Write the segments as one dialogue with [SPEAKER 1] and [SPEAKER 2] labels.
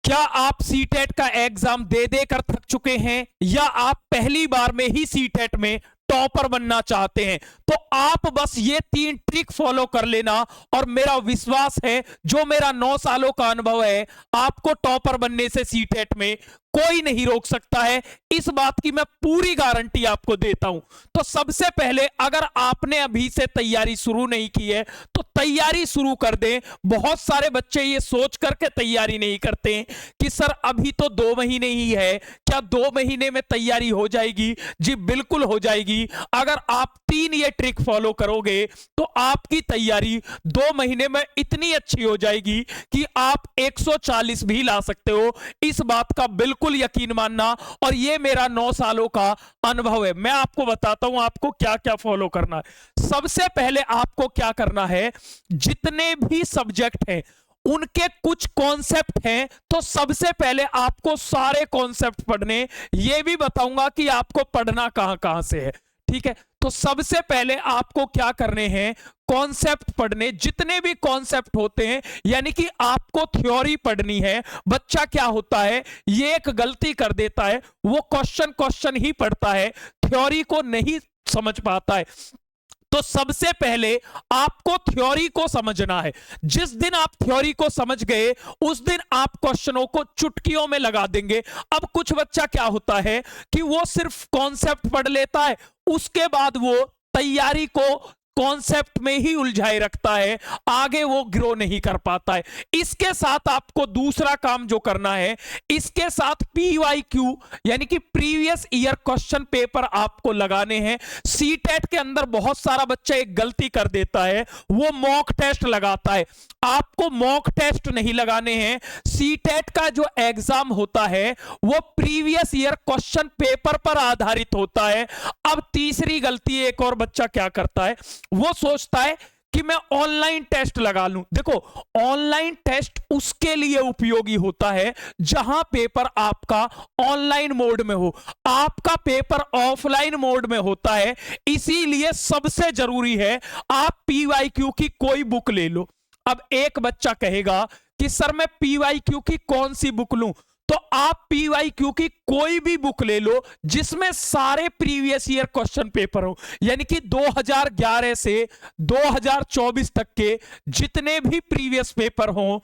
[SPEAKER 1] क्या आप सीटेट का एग्जाम दे देकर थक चुके हैं या आप पहली बार में ही सीटेट में टॉपर बनना चाहते हैं? तो आप बस ये 3 ट्रिक फॉलो कर लेना और मेरा विश्वास है, जो मेरा 9 सालों का अनुभव है, आपको टॉपर बनने से सीटेट में कोई नहीं रोक सकता है। इस बात की मैं पूरी गारंटी आपको देता हूं। तो सबसे पहले, अगर आपने अभी से तैयारी शुरू नहीं की है तो तैयारी शुरू कर दें। बहुत सारे बच्चे ये सोच करके तैयारी नहीं करते कि सर अभी तो 2 महीने ही है, क्या 2 महीने में तैयारी हो जाएगी? जी बिल्कुल हो जाएगी। अगर आप 3 ये ट्रिक फॉलो करोगे तो आपकी तैयारी 2 महीने में इतनी अच्छी हो जाएगी कि आप 140 भी ला सकते हो। इस बात का बिल्कुल यकीन मानना, और ये मेरा 9 सालों का अनुभव है। मैं आपको बताता हूं आपको क्या क्या फॉलो करना है। सबसे पहले आपको क्या करना है, जितने भी सब्जेक्ट हैं उनके कुछ कॉन्सेप्ट हैं, तो सबसे पहले आपको सारे कॉन्सेप्ट पढ़ने, ये भी बताऊंगा कि आपको पढ़ना कहां कहां से है। ठीक है, तो सबसे पहले आपको क्या करने हैं, कॉन्सेप्ट पढ़ने। जितने भी कॉन्सेप्ट होते हैं, यानी कि आपको थ्योरी पढ़नी है। बच्चा क्या होता है, ये एक गलती कर देता है, वो क्वेश्चन ही पढ़ता है, थ्योरी को नहीं समझ पाता है। तो सबसे पहले आपको थ्योरी को समझना है। जिस दिन आप थ्योरी को समझ गए, उस दिन आप क्वेश्चनों को चुटकियों में लगा देंगे। अब कुछ बच्चा क्या होता है कि वो सिर्फ कॉन्सेप्ट पढ़ लेता है, उसके बाद वो तैयारी को कॉन्सेप्ट में ही उलझाए रखता है, आगे वो ग्रो नहीं कर पाता है। इसके साथ आपको दूसरा काम जो करना है, इसके साथ पीवाईक्यू यानी कि प्रीवियस ईयर क्वेश्चन पेपर आपको लगाने हैं। सीटेट के अंदर बहुत सारा बच्चा एक गलती कर देता है, वो मॉक टेस्ट लगाता है। आपको मॉक टेस्ट नहीं लगाने हैं। सीटेट का जो एग्जाम होता है वो प्रीवियस ईयर क्वेश्चन पेपर पर आधारित होता है। अब तीसरी गलती एक और बच्चा क्या करता है, वो सोचता है कि मैं ऑनलाइन टेस्ट लगा लूं। देखो, ऑनलाइन टेस्ट उसके लिए उपयोगी होता है जहां पेपर आपका ऑनलाइन मोड में हो, आपका पेपर ऑफलाइन मोड में होता है। इसीलिए सबसे जरूरी है आप पीवाईक्यू की कोई बुक ले लो। अब एक बच्चा कहेगा कि सर मैं पीवाईक्यू की कौन सी बुक लूं? तो आप पीवाईक्यू की कोई भी बुक ले लो जिसमें सारे प्रीवियस ईयर क्वेश्चन पेपर हो, यानी कि 2011 से 2024 तक के जितने भी प्रीवियस पेपर हो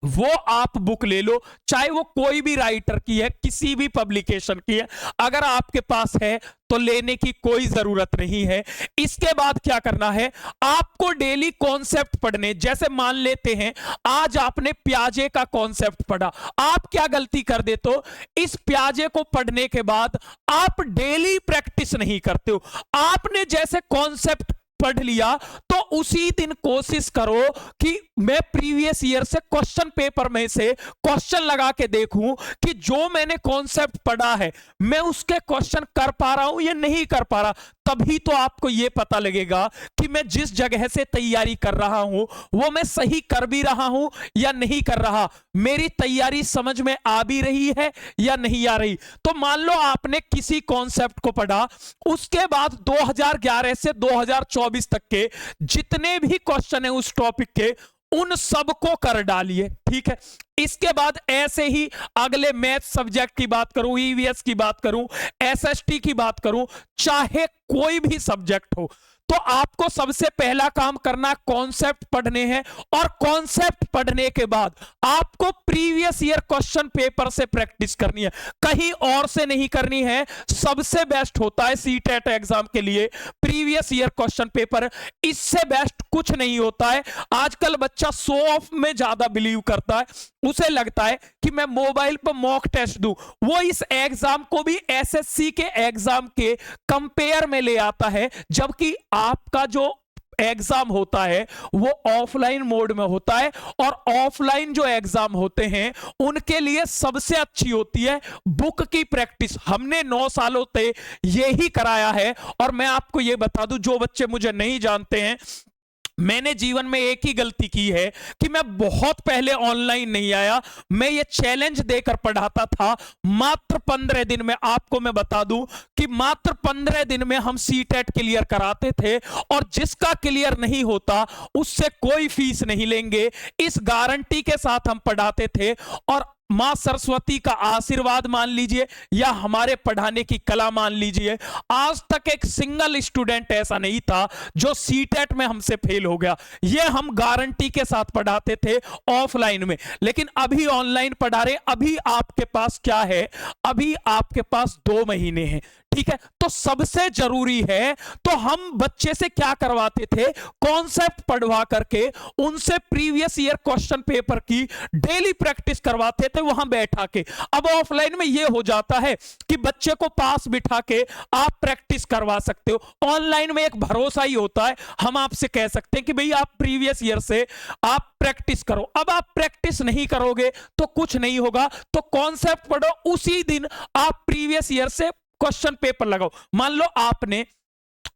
[SPEAKER 1] वो आप बुक ले लो। चाहे वो कोई भी राइटर की है, किसी भी पब्लिकेशन की है, अगर आपके पास है तो लेने की कोई जरूरत नहीं है। इसके बाद क्या करना है, आपको डेली कॉन्सेप्ट पढ़ने। जैसे मान लेते हैं आज आपने प्याजे का कॉन्सेप्ट पढ़ा, आप क्या गलती कर देते हो, इस प्याजे को पढ़ने के बाद आप डेली प्रैक्टिस नहीं करते हो। आपने जैसे कॉन्सेप्ट पढ़ लिया तो उसी दिन कोशिश करो कि मैं प्रीवियस ईयर से क्वेश्चन पेपर में से क्वेश्चन लगा के देखूं कि जो मैंने कॉन्सेप्ट पढ़ा है मैं उसके क्वेश्चन कर पा रहा हूं या नहीं कर पा रहा। तभी तो आपको यह पता लगेगा कि मैं जिस जगह से तैयारी कर रहा हूं वो मैं सही कर भी रहा हूं या नहीं कर रहा, मेरी तैयारी समझ में आ भी रही है या नहीं आ रही। तो मान लो आपने किसी कॉन्सेप्ट को पढ़ा, उसके बाद 2011 से 2024 तक के जितने भी क्वेश्चन है उस टॉपिक के, उन सबको कर डालिए। ठीक है, इसके बाद ऐसे ही अगले मैथ सब्जेक्ट की बात करूं, ईवीएस की बात करूं, एसएसटी की बात करूं, चाहे कोई भी सब्जेक्ट हो, तो आपको सबसे पहला काम करना कॉन्सेप्ट पढ़ने हैं। और कॉन्सेप्ट पढ़ने के बाद आपको प्रीवियस ईयर क्वेश्चन पेपर से प्रैक्टिस करनी है, कहीं और से नहीं करनी है। सबसे बेस्ट होता है सीटेट एग्जाम के लिए प्रीवियस ईयर क्वेश्चन पेपर, इससे बेस्ट कुछ नहीं होता है। आजकल बच्चा शो ऑफ में ज्यादा बिलीव करता है, उसे लगता है कि मैं मोबाइल पर मॉक टेस्ट दूं, वो इस एग्जाम को भी एसएससी के एग्जाम के कंपेयर में ले आता है, जबकि आपका जो एग्जाम होता है वो ऑफलाइन मोड में होता है। और ऑफलाइन जो एग्जाम होते हैं उनके लिए सबसे अच्छी होती है बुक की प्रैक्टिस। हमने 9 सालों से यही कराया है। और मैं आपको यह बता दूं, जो बच्चे मुझे नहीं जानते हैं, मैंने जीवन में एक ही गलती की है कि मैं बहुत पहले ऑनलाइन नहीं आया, मैं ये चैलेंज देकर पढ़ाता था। मात्र 15 दिन में, आपको मैं बता दूं कि मात्र 15 दिन में हम सीटेट क्लियर कराते थे, और जिसका क्लियर नहीं होता उससे कोई फीस नहीं लेंगे, इस गारंटी के साथ हम पढ़ाते थे। और मां सरस्वती का आशीर्वाद मान लीजिए या हमारे पढ़ाने की कला मान लीजिए, आज तक एक सिंगल स्टूडेंट ऐसा नहीं था जो सीटेट में हमसे फेल हो गया। ये हम गारंटी के साथ पढ़ाते थे ऑफलाइन में, लेकिन अभी ऑनलाइन पढ़ा रहे। अभी आपके पास क्या है, अभी आपके पास 2 महीने हैं, ठीक है। तो सबसे जरूरी है, तो हम बच्चे से क्या करवाते थे, कॉन्सेप्ट पढ़वा करके उनसे प्रीवियस ईयर क्वेश्चन पेपर की डेली प्रैक्टिस करवाते थे वहां बैठा के। अब ऑफलाइन में यह हो जाता है कि बच्चे को पास बिठा के आप प्रैक्टिस करवा सकते हो। ऑनलाइन में एक भरोसा ही होता है, हम आपसे कह सकते हैं कि भाई आप प्रीवियस ईयर से आप प्रैक्टिस करो। अब आप प्रैक्टिस नहीं करोगे तो कुछ नहीं होगा। तो कॉन्सेप्ट पढ़ो, उसी दिन आप प्रीवियस ईयर से क्वेश्चन पेपर लगाओ। मान लो आपने,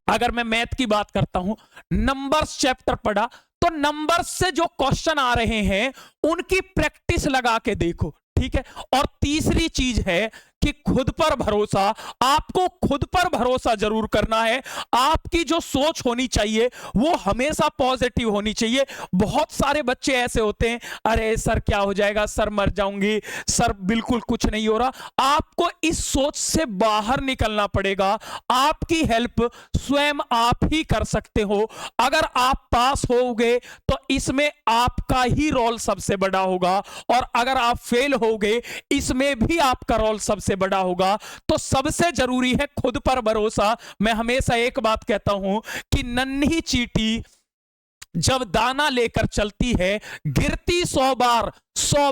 [SPEAKER 1] अगर मैं मैथ की बात करता हूं, नंबर्स चैप्टर पढ़ा, तो नंबर्स से जो क्वेश्चन आ रहे हैं उनकी प्रैक्टिस लगा के देखो, ठीक है। और तीसरी चीज है कि खुद पर भरोसा, आपको खुद पर भरोसा जरूर करना है। आपकी जो सोच होनी चाहिए वो हमेशा पॉजिटिव होनी चाहिए। बहुत सारे बच्चे ऐसे होते हैं, अरे सर क्या हो जाएगा, सर मर जाऊंगी, सर बिल्कुल कुछ नहीं हो रहा। आपको इस सोच से बाहर निकलना पड़ेगा। आपकी हेल्प स्वयं आप ही कर सकते हो। अगर आप पास होगे तो इसमें आपका ही रोल सबसे बड़ा होगा, और अगर आप फेल होगे इसमें भी आपका रोल सबसे बड़ा होगा। तो सबसे जरूरी है खुद पर भरोसा। मैं हमेशा एक बात कहता हूं कि नन्ही चींटी जब दाना लेकर चलती है, गिरती 100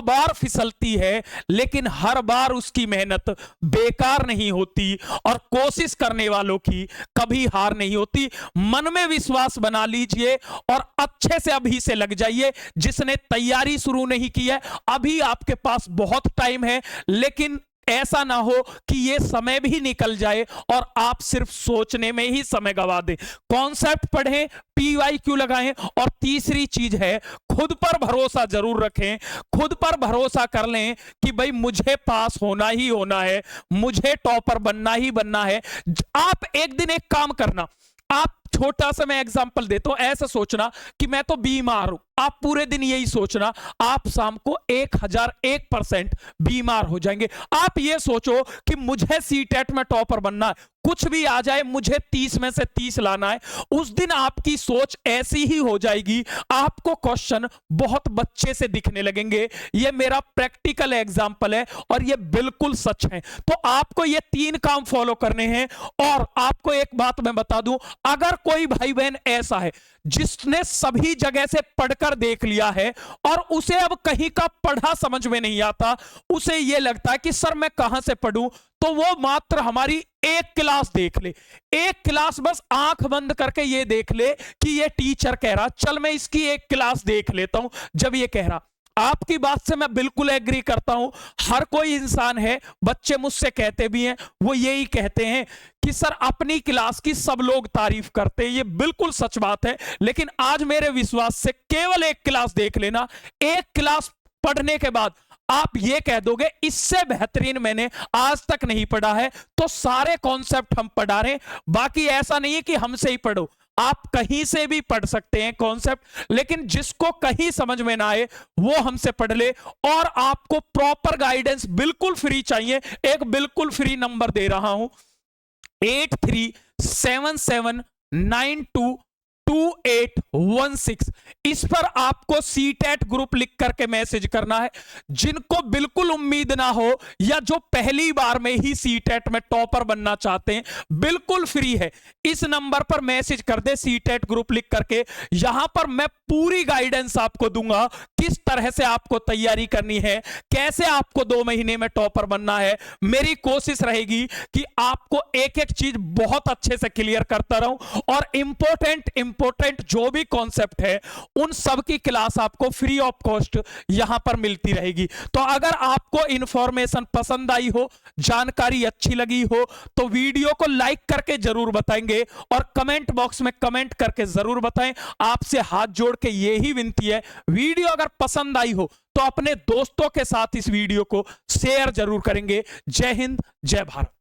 [SPEAKER 1] बार फिसलती है, लेकिन हर बार उसकी मेहनत बेकार नहीं होती, और कोशिश करने वालों की कभी हार नहीं होती। मन में विश्वास बना लीजिए और अच्छे से अभी से लग जाइए। जिसने तैयारी शुरू नहीं की है, अभी आपके पास बहुत टाइम है, लेकिन ऐसा ना हो कि ये समय भी निकल जाए और आप सिर्फ सोचने में ही समय गवा दें। कॉन्सेप्ट पढ़ें, PYQ लगाएं, और तीसरी चीज है खुद पर भरोसा जरूर रखें। खुद पर भरोसा कर लें कि भाई मुझे पास होना ही होना है, मुझे टॉपर बनना ही बनना है। आप एक दिन एक काम करना, आप छोटा सा मैं एग्जांपल देता हूं, ऐसा सोचना कि मैं तो बीमार हूं। आप पूरे दिन यही सोचना, आप शाम को 1001% बीमार हो जाएंगे। आप ये सोचो कि मुझे सीटेट में टॉपर बनना है, कुछ भी आ जाए मुझे 30 में से 30 लाना है। उस दिन आपकी सोच ऐसी ही हो जाएगी, आपको क्वेश्चन बहुत बच्चे से दिखने लगेंगे। ये मेरा प्रैक्टिकल एग्जांपल है और ये बिल्कुल सच है। तो आपको ये 3 काम फॉलो करने हैं। और आपको एक बात मैं बता दूं, अगर कोई भाई बहन ऐसा है जिसने सभी जगह से पढ़कर देख लिया है और उसे अब कहीं का पढ़ा समझ में नहीं आता, उसे यह लगता है कि सर मैं कहां से पढ़ूं, तो वो मात्र हमारी एक क्लास देख ले। एक क्लास बस आंख बंद करके ये देख ले कि ये टीचर कह रहा, चल मैं इसकी एक क्लास देख लेता हूं। जब ये कह रहा, आपकी बात से मैं बिल्कुल एग्री करता हूं। हर कोई इंसान है, बच्चे मुझसे कहते भी हैं, वो यही कहते हैं कि सर अपनी क्लास की सब लोग तारीफ करते हैं। ये बिल्कुल सच बात है, लेकिन आज मेरे विश्वास से केवल एक क्लास देख लेना। एक क्लास पढ़ने के बाद आप ये कह दोगे इससे बेहतरीन मैंने आज तक नहीं पढ़ा है। तो सारे कॉन्सेप्ट हम पढ़ा रहे हैं, बाकी ऐसा नहीं है कि हमसे ही पढ़ो, आप कहीं से भी पढ़ सकते हैं कॉन्सेप्ट, लेकिन जिसको कहीं समझ में ना आए वो हमसे पढ़ ले। और आपको प्रॉपर गाइडेंस बिल्कुल फ्री चाहिए, एक बिल्कुल फ्री नंबर दे रहा हूं, 8377922816। इस पर आपको सीटेट ग्रुप लिख करके मैसेज करना है। जिनको बिल्कुल उम्मीद ना हो या जो पहली बार में ही सीटेट में टॉपर बनना चाहते हैं, बिल्कुल फ्री है। इस नंबर पर मैसेज कर दे सीटेट ग्रुप लिख करके। यहां पर मैं पूरी गाइडेंस आपको दूंगा, किस तरह से आपको तैयारी करनी है, कैसे आपको 2 महीने में टॉपर बनना है। मेरी कोशिश रहेगी कि आपको एक एक चीज बहुत अच्छे से क्लियर करता रहूं, और इंपॉर्टेंट जो भी कॉन्सेप्ट है उन सब की क्लास आपको फ्री ऑफ कॉस्ट यहां पर मिलती रहेगी। तो अगर आपको इंफॉर्मेशन पसंद आई हो, जानकारी अच्छी लगी हो, तो वीडियो को लाइक करके जरूर बताएंगे और कमेंट बॉक्स में कमेंट करके जरूर बताएं। आपसे हाथ जोड़ के यही विनती है, वीडियो अगर पसंद आई हो तो अपने दोस्तों के साथ इस वीडियो को शेयर जरूर करेंगे। जय हिंद, जय भारत।